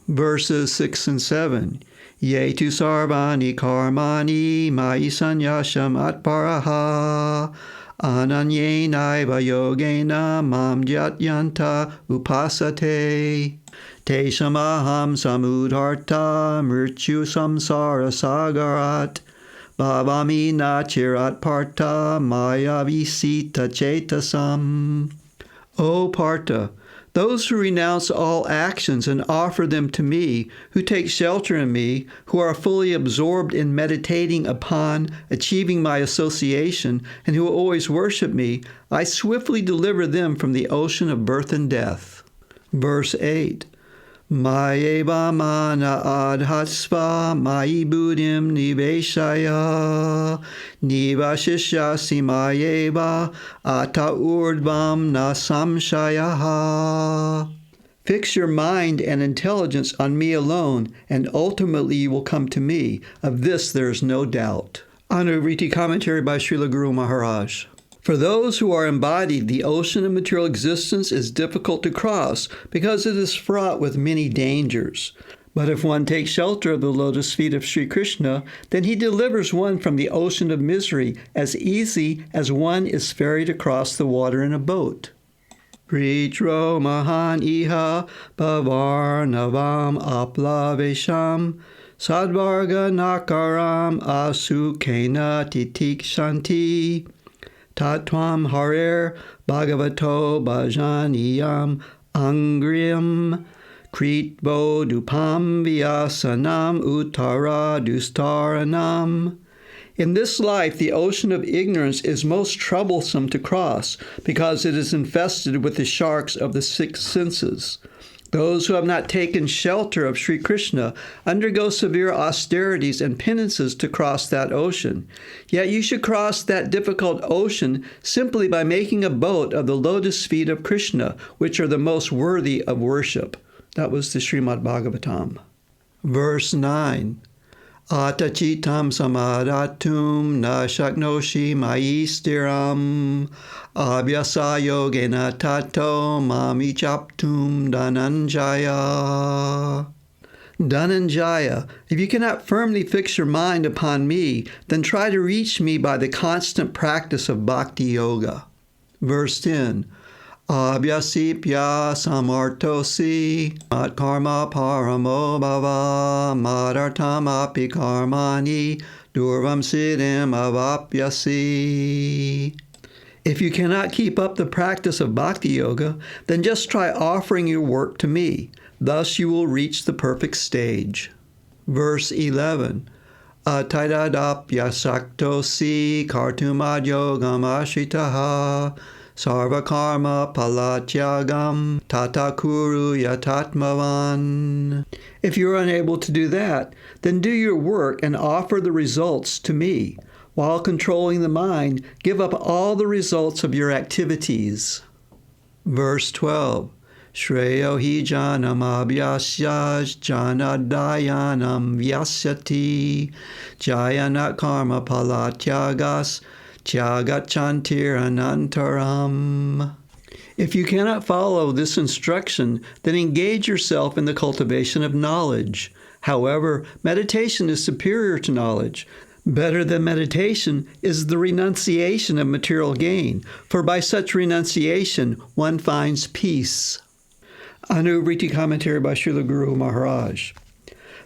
Verses 6 and 7. Ye tu sarvani karmani mai sanyasham atparaha ananyenaiva yogena mam jatyanta upasate te samaham samudharta mrityu samsara sagarat bhavami nachirat parta maya visita chetasam. O Partha, those who renounce all actions and offer them to me, who take shelter in me, who are fully absorbed in meditating upon achieving my association, and who always worship me, I swiftly deliver them from the ocean of birth and death. Verse 8. Mayeva mana adhasva mayi buddhim niveshaya nivashishyasi mayeva ata urdvam na samshayaha. Fix your mind and intelligence on me alone, and ultimately you will come to me. Of this there is no doubt. Anuvritti commentary by Srila Guru Maharaj. For those who are embodied, the ocean of material existence is difficult to cross because it is fraught with many dangers. But if one takes shelter of the lotus feet of Sri Krishna, then he delivers one from the ocean of misery as easy as one is ferried across the water in a boat. Pritro mahan iha bhavarnavam aplavesham sadvarga nakaram asukena titikshanti Tatvam harer bhagavato bhajaniyam angriam kritvo dupam vyasanam uttara dustaranam. In this life, the ocean of ignorance is most troublesome to cross because it is infested with the sharks of the six senses. Those who have not taken shelter of Sri Krishna undergo severe austerities and penances to cross that ocean. Yet you should cross that difficult ocean simply by making a boat of the lotus feet of Krishna, which are the most worthy of worship. That was the Srimad Bhagavatam. Verse 9. Atachitam samadatum na shaknoshi mayi stiram abhyasa yogena tato mami chaptum dhananjaya. Dhananjaya, if you cannot firmly fix your mind upon me, then try to reach me by the constant practice of Bhakti Yoga. Verse 10. Abhyasipya samartosi mat karma paramo bhava madartam api karmani durvam siddhim avapyasi. If you cannot keep up the practice of Bhakti Yoga, then just try offering your work to me. Thus you will reach the perfect stage. Verse 11. Ataidadapyasaktosi kartumad yogam ashritaha sarva karma palatyagam tata kuru yatatmavan. If you are unable to do that, then do your work and offer the results to me. While controlling the mind, give up all the results of your activities. Verse 12. Shreyo hi janam abhyasya janadayanam vyasyati jayanat karma palatyagas tyagachantir anantaram. If you cannot follow this instruction, then engage yourself in the cultivation of knowledge. However, meditation is superior to knowledge. Better than meditation is the renunciation of material gain, for by such renunciation one finds peace. Anuvritti commentary by Srila Guru Maharaj.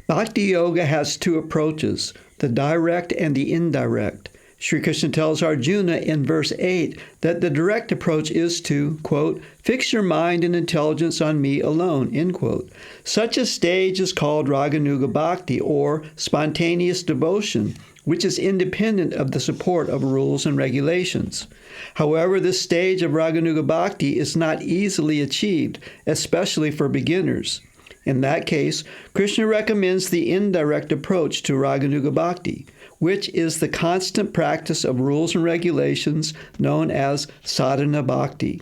Bhakti Yoga has two approaches, the direct and the indirect. Sri Krishna tells Arjuna in verse 8 that the direct approach is to, quote, fix your mind and intelligence on me alone, end quote. Such a stage is called Raganuga Bhakti, or spontaneous devotion, which is independent of the support of rules and regulations. However, this stage of Raganuga Bhakti is not easily achieved, especially for beginners. In that case, Krishna recommends the indirect approach to Raganuga Bhakti, which is the constant practice of rules and regulations known as sadhana bhakti.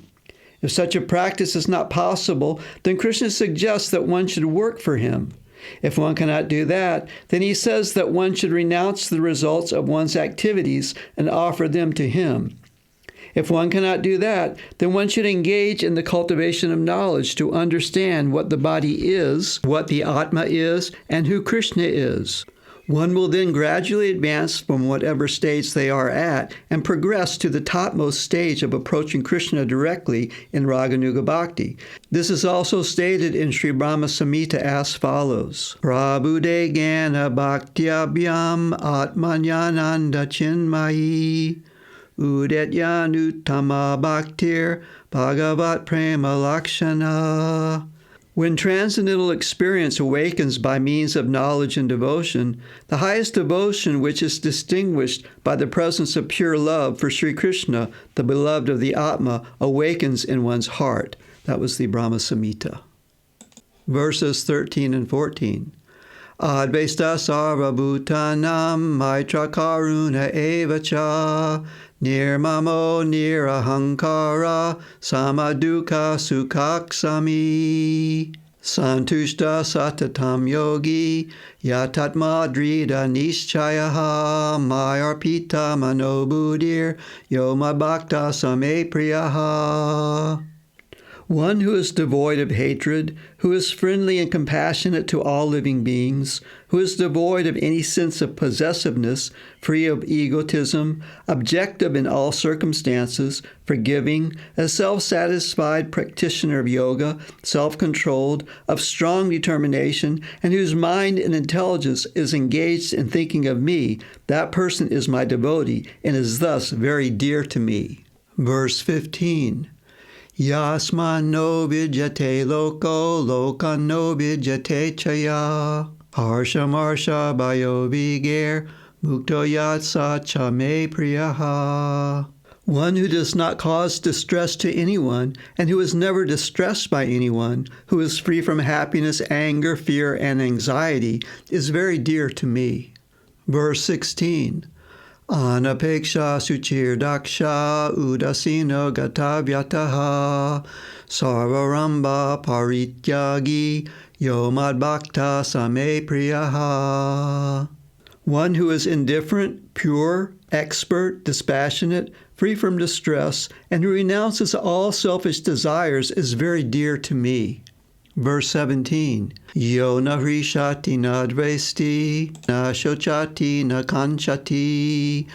If such a practice is not possible, then Krishna suggests that one should work for him. If one cannot do that, then he says that one should renounce the results of one's activities and offer them to him. If one cannot do that, then one should engage in the cultivation of knowledge to understand what the body is, what the Atma is, and who Krishna is. One will then gradually advance from whatever stage they are at and progress to the topmost stage of approaching Krishna directly in Raganuga Bhakti. This is also stated in Sri Brahma Samhita as follows. Prabhude Gana Bhaktyabhyam Atmanyananda Chinmayi Udetyanuttama Bhaktir Bhagavat Prema Lakshana. When transcendental experience awakens by means of knowledge and devotion, the highest devotion, which is distinguished by the presence of pure love for Sri Krishna, the beloved of the Atma, awakens in one's heart. That was the Brahma Samhita. Verses 13 and 14. Advaita sarva bhutanam maitra karuna evacha nirmamo nirahankara samadukha sukhaksami santushta satatam yogi yatatma drida nishchayaha mayarpita manobudir yoma bhakta same priyaha. One who is devoid of hatred, who is friendly and compassionate to all living beings, who is devoid of any sense of possessiveness, free of egotism, objective in all circumstances, forgiving, a self-satisfied practitioner of yoga, self-controlled, of strong determination, and whose mind and intelligence is engaged in thinking of me, that person is my devotee and is thus very dear to me. Verse 15. Yasman no vidyate loko, loka no vidyate chaya. Harsha marsha bayo vigir, mukto yatsa chame priyaha. One who does not cause distress to anyone, and who is never distressed by anyone, who is free from happiness, anger, fear, and anxiety, is very dear to me. Verse 16. Anapeksha suchir daksha udasino gatavyataha sarvaramba parityagi yomad bhakta same priyaha. One who is indifferent, pure, expert, dispassionate, free from distress, and who renounces all selfish desires is very dear to me. Verse 17. Yo na hrishati na dvesti, na shochati na kanchati,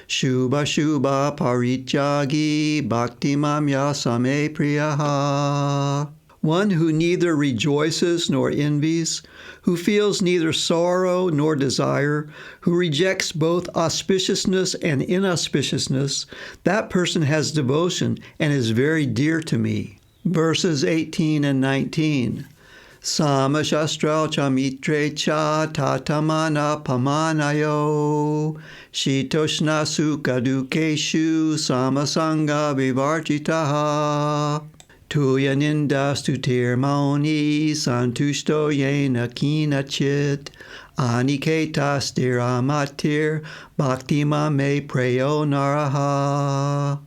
shubha shubha parityagi, bhakti mamya same priyaha. One who neither rejoices nor envies, who feels neither sorrow nor desire, who rejects both auspiciousness and inauspiciousness, that person has devotion and is very dear to me. Verses 18 and 19. Samashastral cha mitre cha tatamana pamanayo shitoshna sukha dukeshu samasanga vivarjitaha tuya nindastutir mauni santushto yena kinachit aniketas diramatir bhakti mame preyo naraha.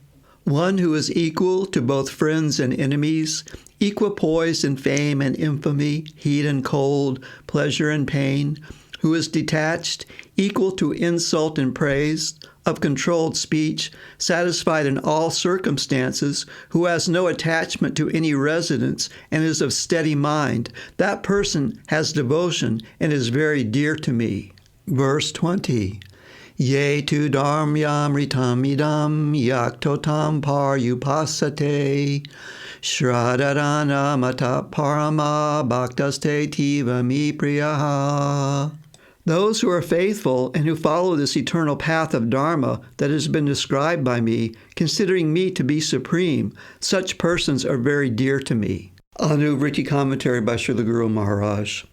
One who is equal to both friends and enemies, equipoised in fame and infamy, heat and cold, pleasure and pain, who is detached, equal to insult and praise, of controlled speech, satisfied in all circumstances, who has no attachment to any residence and is of steady mind, that person has devotion and is very dear to me. Verse 20. Ye tu dharmyam ritamidam yaktotam paryupasate shradharana mata parama bhaktaste tiva mi priyaha. Those who are faithful and who follow this eternal path of dharma that has been described by me, considering me to be supreme, such persons are very dear to me. Anuvritti commentary by Srila Guru Maharaj.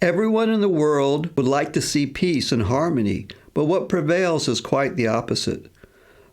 Everyone in the world would like to see peace and harmony, but what prevails is quite the opposite.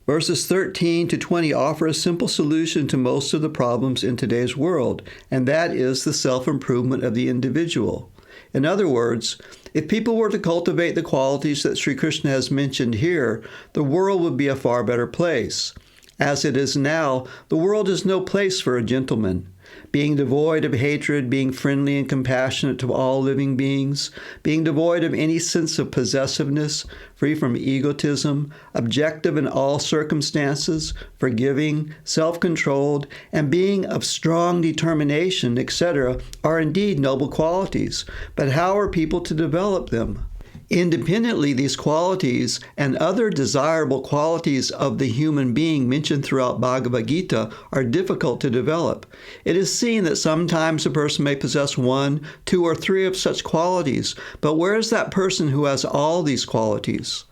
Verses 13 to 20 offer a simple solution to most of the problems in today's world, and that is the self-improvement of the individual. In other words, if people were to cultivate the qualities that Sri Krishna has mentioned here, the world would be a far better place. As it is now, the world is no place for a gentleman. being devoid of hatred, being friendly and compassionate to all living beings, being devoid of any sense of possessiveness, free from egotism, objective in all circumstances, forgiving, self-controlled, and being of strong determination, etc., are indeed noble qualities. But how are people to develop them? Independently, these qualities and other desirable qualities of the human being mentioned throughout Bhagavad Gita are difficult to develop. It is seen that sometimes a person may possess 1, 2, or 3 of such qualities, but where is that person who has all these qualities?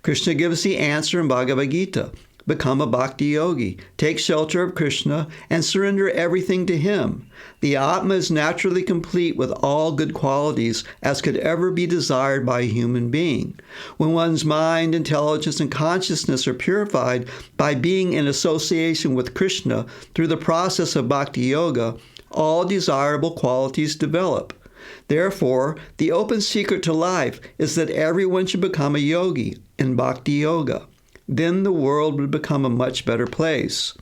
Krishna gives the answer in Bhagavad Gita. Become a bhakti yogi, take shelter of Krishna, and surrender everything to him. The Atma is naturally complete with all good qualities as could ever be desired by a human being. When one's mind, intelligence, and consciousness are purified by being in association with Krishna through the process of bhakti yoga, all desirable qualities develop. Therefore, the open secret to life is that everyone should become a yogi in bhakti yoga. Then the world would become a much better place.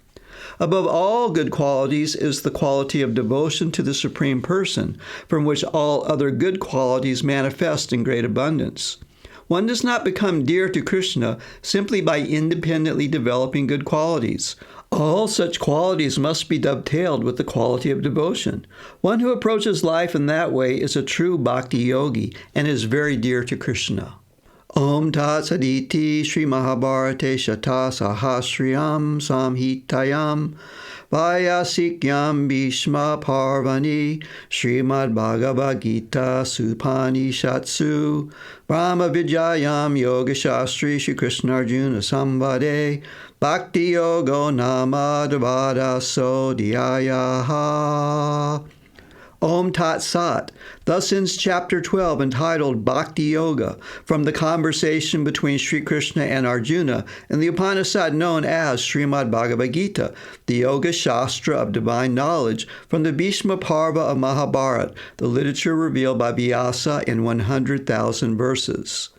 Above all good qualities is the quality of devotion to the Supreme Person, from which all other good qualities manifest in great abundance. One does not become dear to Krishna simply by independently developing good qualities. All such qualities must be dovetailed with the quality of devotion. One who approaches life in that way is a true bhakti yogi and is very dear to Krishna. Om Tat Saditi Sri Mahabharate Shata Sahasriyam Samhitayam Vayasikyam Bhishma Parvani Srimad Bhagavad Gita Supanishatsu Brahma Vijayam Yoga Shastri Shri Krishna Arjuna Samvade Bhakti Yogo Nama Dvada Sodhyayaha. Om Tat Sat. Thus ends Chapter 12, entitled Bhakti Yoga, from the conversation between Sri Krishna and Arjuna in the Upanishad known as Srimad Bhagavad Gita, the Yoga Shastra of divine knowledge from the Bhishma Parva of Mahabharata, the literature revealed by Vyasa in 100,000 verses.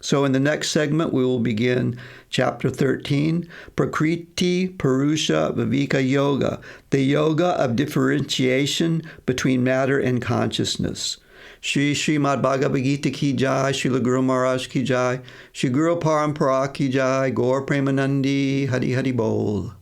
So in the next segment, we will begin Chapter 13, Prakriti Purusha Viveka Yoga, the yoga of differentiation between matter and consciousness. Srimad Bhagavad Gita ki jai, Srila Guru Maharaj ki jai, Shri Guru Parampara ki jai, Gaur Premanandi, Hari Hari Bol.